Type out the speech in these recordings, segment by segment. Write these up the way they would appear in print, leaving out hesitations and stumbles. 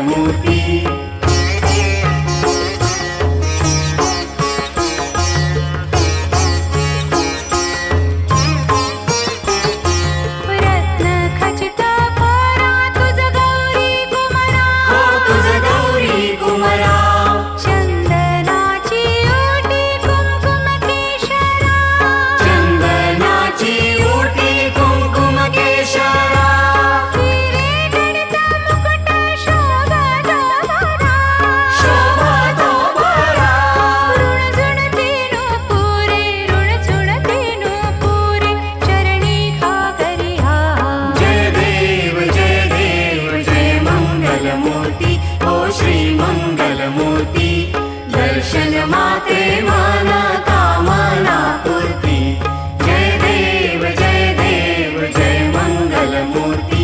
मंगलमूर्ती दर्शन माते मन कामना पूर्ति जय देव जय मंगलमूर्ति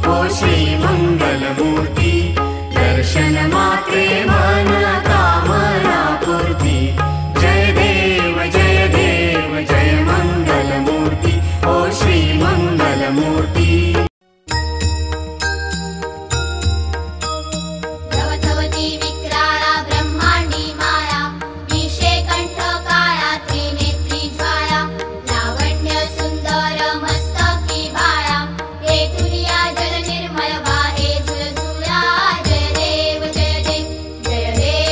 ओ श्री मंगलमूर्ति दर्शन माते मन कामना पूर्ति जय देव जय मंगलमूर्ति ओ श्री मंगलमूर्ति जय देव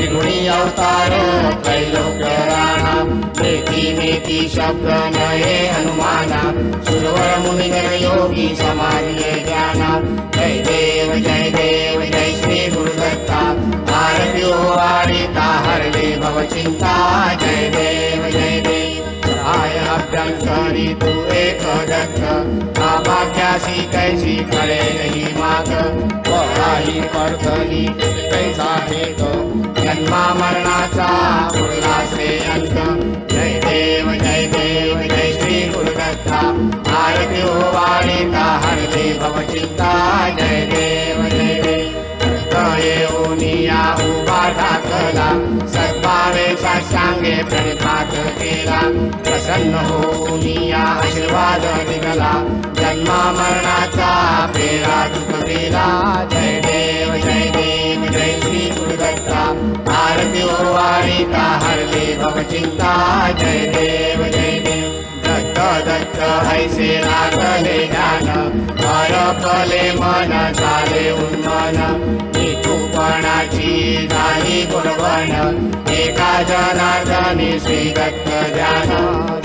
त्रिगुणी अवतार त्रैलोक्य राणा मेती मेती शब्द नये हनुमाना सुरवर मुनिगण योगी समाधिये ज्ञाना जय देव जय श्री गुरुदत्ता आरती ओवाळिता हरले भवचिंता जय देव सहाय अभ्यंकरी तू एक दत्त आभाग्यासी कैसी कळे नहीं माग वराही पडतली कैसा हेत जन्मा मरणाचा उरला से अंत जय देव जय श्री गुरुदत्ता आरती ओवाळिता हरले भवचिंता जय देव येऊनिया उभा ठाकला सद्भावे साष्टांगे प्रणिपात केला प्रसन्न होऊनिया आशीर्वाद दिला जन्मा मरणाचा फेरा चुकविला जय देव जय श्री गुरुदत्ता आरती ओवाळिता हरले भवचिंता जय देव दत्त ऐसे लागले ज्ञान हरपले मन झाले उन्मन निरूपणाची झाली गुणवण एका जनार्दनी श्री दत्त ध्यान